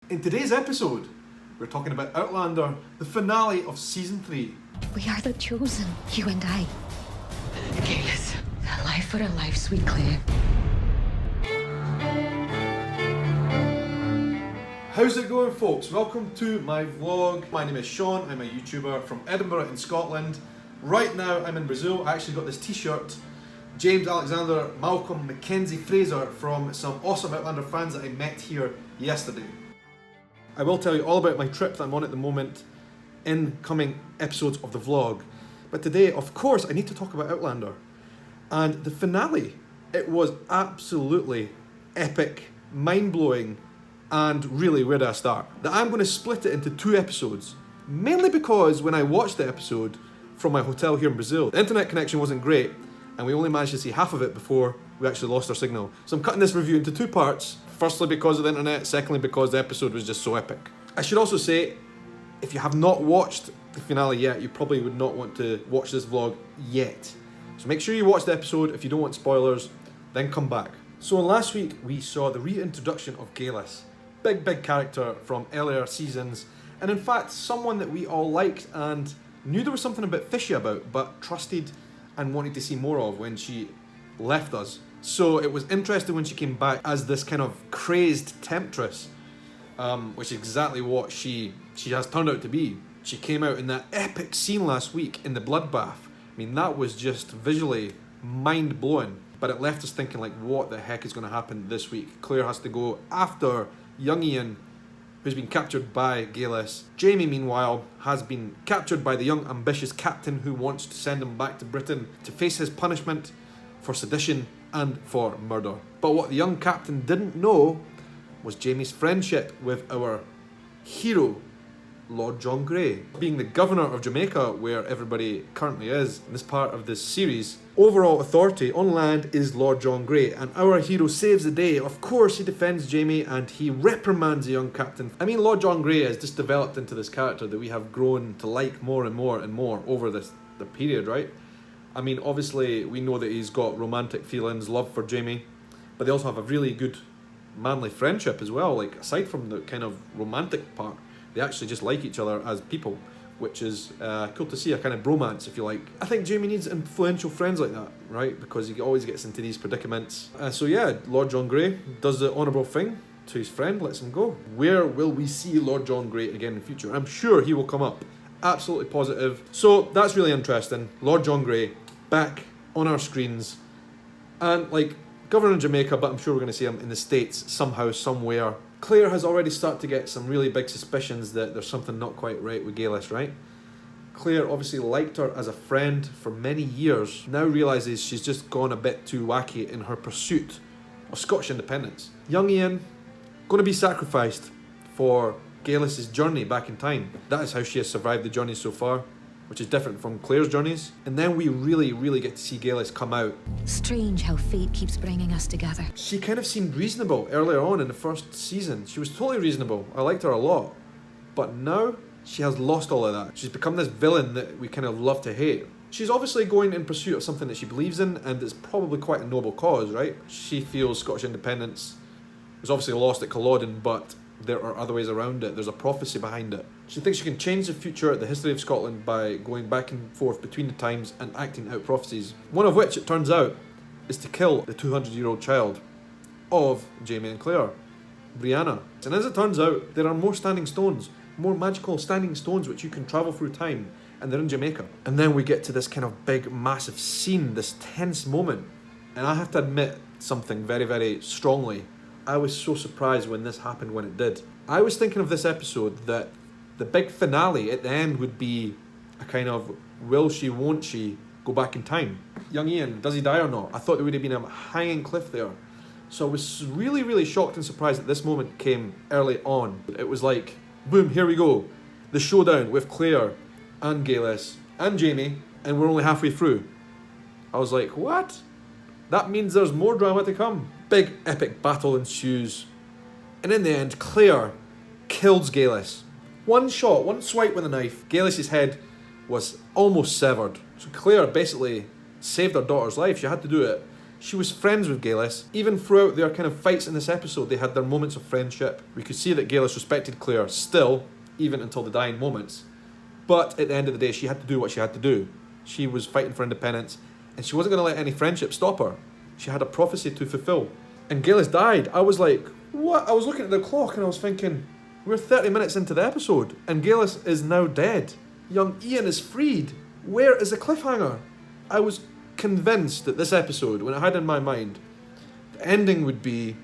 In today's episode, we're talking about Outlander, the finale of season 3. We are the chosen, you and I. Galas, a life for a life, sweet Claire. How's it going, folks? Welcome to my vlog. My name is Shaun. I'm a YouTuber from Edinburgh in Scotland. Right now I'm in Brazil. I actually got this t-shirt. James, Alexander, Malcolm, Mackenzie, Fraser from some awesome Outlander fans that I met here yesterday. I will tell you all about my trip that I'm on at the moment in coming episodes of the vlog. But today, of course, I need to talk about Outlander. And the finale, it was absolutely epic, mind-blowing, and really, where do I start? That I'm going to split it into 2 episodes. Mainly because when I watched the episode from my hotel here in Brazil, the internet connection wasn't great, and we only managed to see half of it before we actually lost our signal. So I'm cutting this review into 2 parts. Firstly, because of the internet. Secondly, because the episode was just so epic. I should also say, if you have not watched the finale yet, you probably would not want to watch this vlog yet. So make sure you watch the episode. If you don't want spoilers, then come back. So last week, we saw the reintroduction of Galas. Big character from earlier seasons. And in fact, someone that we all liked and knew there was something a bit fishy about, but trusted and wanted to see more of when she left us. So it was interesting when she came back as this kind of crazed temptress, which is exactly what she has turned out to be. She came out in that epic scene last week in the bloodbath. I mean, that was just visually mind-blowing, but it left us thinking, like, what the heck is going to happen this week? Claire has to go after young Ian, who's been captured by Galas. Jamie, meanwhile, has been captured by the young ambitious captain who wants to send him back to Britain to face his punishment for sedition and for murder. But what the young captain didn't know was Jamie's friendship with our hero, Lord John Grey. Being the governor of Jamaica, where everybody currently is in this part of this series, overall authority on land is Lord John Grey, and our hero saves the day. Of course, he defends Jamie and he reprimands the young captain. I mean, Lord John Grey has just developed into this character that we have grown to like more and more and more over the period, right? I mean, obviously, we know that he's got romantic feelings, love for Jamie, but they also have a really good manly friendship as well. Like, aside from the kind of romantic part, they actually just like each other as people, which is cool to see, a kind of bromance, if you like. I think Jamie needs influential friends like that, right? Because he always gets into these predicaments. So yeah, Lord John Grey does the honourable thing to his friend, lets him go. Where will we see Lord John Grey again in the future? I'm sure he will come up. Absolutely positive. So that's really interesting. Lord John Grey back on our screens, and like governor of Jamaica, but I'm sure we're going to see him in the States somehow, somewhere. Claire has already started to get some really big suspicions that there's something not quite right with Galas, right? Claire obviously liked her as a friend for many years, now realises she's just gone a bit too wacky in her pursuit of Scottish independence. Young Ian, going to be sacrificed for Galas' journey back in time. That is how she has survived the journey so far, which is different from Claire's journeys. And then we really get to see Galas come out. Strange how fate keeps bringing us together. She kind of seemed reasonable earlier on in the first season. She was totally reasonable. I liked her a lot. But now, she has lost all of that. She's become this villain that we kind of love to hate. She's obviously going in pursuit of something that she believes in, and it's probably quite a noble cause, right? She feels Scottish independence was obviously lost at Culloden, but there are other ways around it. There's a prophecy behind it. She thinks she can change the future, the history of Scotland, by going back and forth between the times and acting out prophecies. One of which, it turns out, is to kill the 200-year-old child of Jamie and Claire, Brianna. And as it turns out, there are more standing stones, more magical standing stones which you can travel through time, and they're in Jamaica. And then we get to this kind of big, massive scene, this tense moment. And I have to admit something very strongly. I was so surprised when this happened when it did. I was thinking of this episode that the big finale at the end would be a kind of will she, won't she go back in time? Young Ian, does he die or not? I thought there would have been a hanging cliff there. So I was really shocked and surprised that this moment came early on. It was like, boom, here we go. The showdown with Claire and Galas and Jamie, and we're only halfway through. I was like, what? That means there's more drama to come. Big epic battle ensues. And in the end, Claire kills Galas. One shot, one swipe with a knife. Galas' head was almost severed. So Claire basically saved her daughter's life. She had to do it She was friends with Galas. Even throughout their kind of fights in this episode, they had their moments of friendship. We could see that Galas respected Claire still, even until the dying moments. But at the end of the day, she had to do what she had to do. She was fighting for independence, and she wasn't going to let any friendship stop her. She had a prophecy to fulfill. And Galas died. I was like, what? I was looking at the clock and I was thinking, we're 30 minutes into the episode, and Galas is now dead. Young Ian is freed. Where is the cliffhanger? I was convinced that this episode, when I had in my mind, the ending would be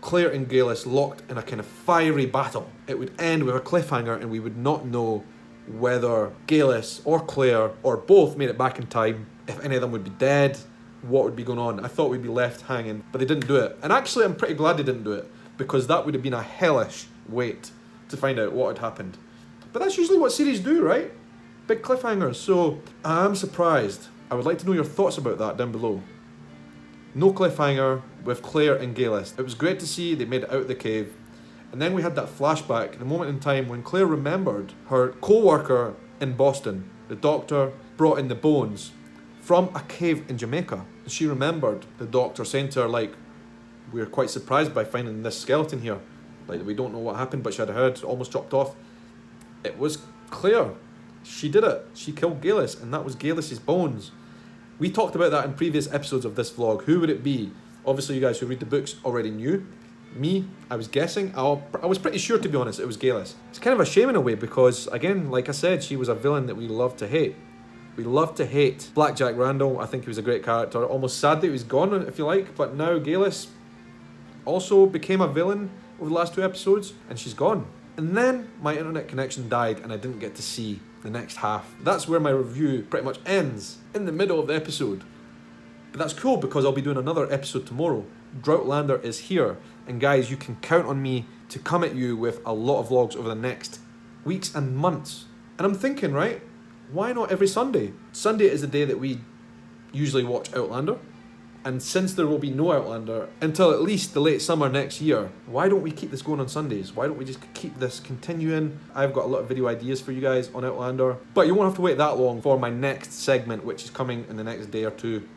Claire and Galas locked in a kind of fiery battle. It would end with a cliffhanger and we would not know whether Galas or Claire or both made it back in time, if any of them would be dead, what would be going on. I thought we'd be left hanging, but they didn't do it. And actually I'm pretty glad they didn't do it, because that would have been a hellish wait to find out what had happened. But that's usually what series do, right? Big cliffhangers. So I'm surprised. I would like to know your thoughts about that down below. No cliffhanger with Claire and Galas. It was great to see they made it out of the cave. And then we had that flashback, the moment in time when Claire remembered her co-worker in Boston. The doctor brought in the bones from a cave in Jamaica. And she remembered the doctor saying to her, like, we're quite surprised by finding this skeleton here. Like, we don't know what happened, but she had her head almost chopped off. It was Claire. She did it. She killed Galas, and that was Galas's bones. We talked about that in previous episodes of this vlog. Who would it be? Obviously, you guys who read the books already knew. Me, I was guessing. I was pretty sure, to be honest, it was Galas. It's kind of a shame in a way because, again, like I said, she was a villain that we love to hate. We love to hate Blackjack Randall. I think he was a great character. Almost sad that he was gone, if you like. But now Galas also became a villain over the last 2 episodes, and she's gone. And then my internet connection died and I didn't get to see the next half. That's where my review pretty much ends, in the middle of the episode. But that's cool because I'll be doing another episode tomorrow. Outlander is here, and guys, you can count on me to come at you with a lot of vlogs over the next weeks and months. And I'm thinking, right, why not every Sunday? Sunday is the day that we usually watch Outlander. And since there will be no Outlander until at least the late summer next year, why don't we keep this going on Sundays? Why don't we just keep this continuing? I've got a lot of video ideas for you guys on Outlander, but you won't have to wait that long for my next segment, which is coming in the next day or two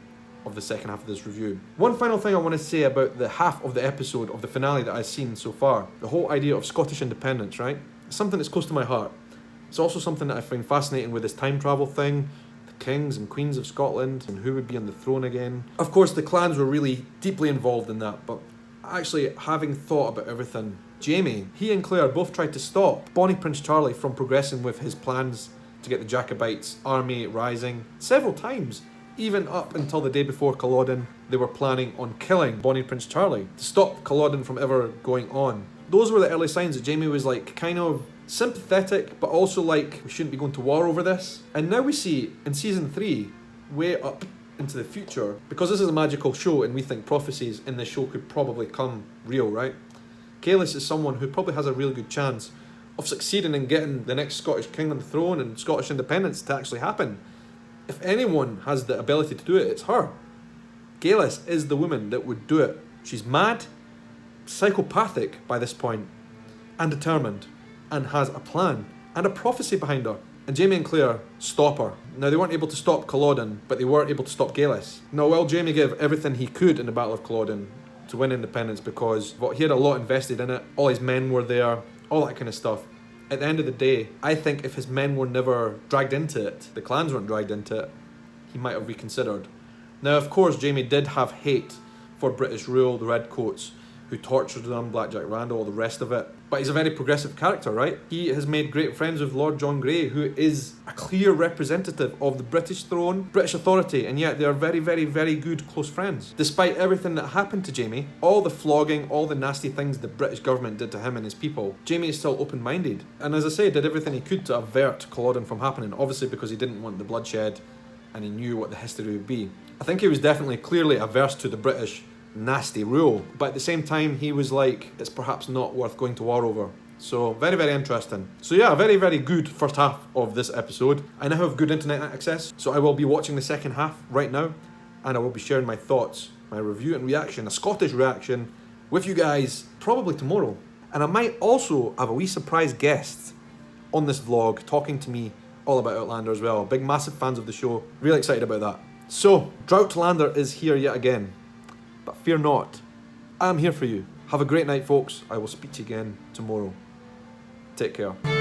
of the second half of this review. One final thing I want to say about the half of the episode of the finale that I've seen so far. The whole idea of Scottish independence, right? It's something that's close to my heart. It's also something that I find fascinating with this time travel thing. Kings and queens of Scotland and who would be on the throne again. Of course, the clans were really deeply involved in that, but actually, having thought about everything, Jamie, he and Claire both tried to stop Bonnie Prince Charlie from progressing with his plans to get the Jacobites army rising several times. Even up until the day before Culloden, they were planning on killing Bonnie Prince Charlie to stop Culloden from ever going on. Those were the early signs that Jamie was like kind of sympathetic, but also like, we shouldn't be going to war over this. And now we see in season 3, way up into the future, because this is a magical show and we think prophecies in this show could probably come real, right? Galas is someone who probably has a really good chance of succeeding in getting the next Scottish king on the throne and Scottish independence to actually happen. If anyone has the ability to do it, it's her. Galas is the woman that would do it. She's mad, psychopathic by this point, and determined, and has a plan and a prophecy behind her. And Jamie and Claire stop her. Now, they weren't able to stop Culloden, but they were able to stop Galas. Now, while Jamie gave everything he could in the Battle of Culloden to win independence because he had a lot invested in it, all his men were there, all that kind of stuff. At the end of the day, I think if his men were never dragged into it, the clans weren't dragged into it, he might have reconsidered. Now, of course, Jamie did have hate for British rule, the Redcoats, who tortured them, Blackjack Randall, all the rest of it. But he's a very progressive character, right? He has made great friends with Lord John Grey, who is a clear representative of the British throne, British authority, and yet they are very, very, very good close friends. Despite everything that happened to Jamie, all the flogging, all the nasty things the British government did to him and his people, Jamie is still open-minded. And as I say, did everything he could to avert Culloden from happening, obviously because he didn't want the bloodshed and he knew what the history would be. I think he was definitely clearly averse to the British nasty rule, but at the same time he was like, it's perhaps not worth going to war over. So very, very interesting. So yeah, a very, very good first half of this episode. I now have good internet access, so I will be watching the second half right now, and I will be sharing my thoughts, my review and reaction, a Scottish reaction, with you guys probably tomorrow. And I might also have a wee surprise guest on this vlog talking to me all about Outlander as well. Big massive fans of the show, really excited about that. So, Outlander is here yet again. But fear not, I'm here for you. Have a great night, folks. I will speak to you again tomorrow. Take care.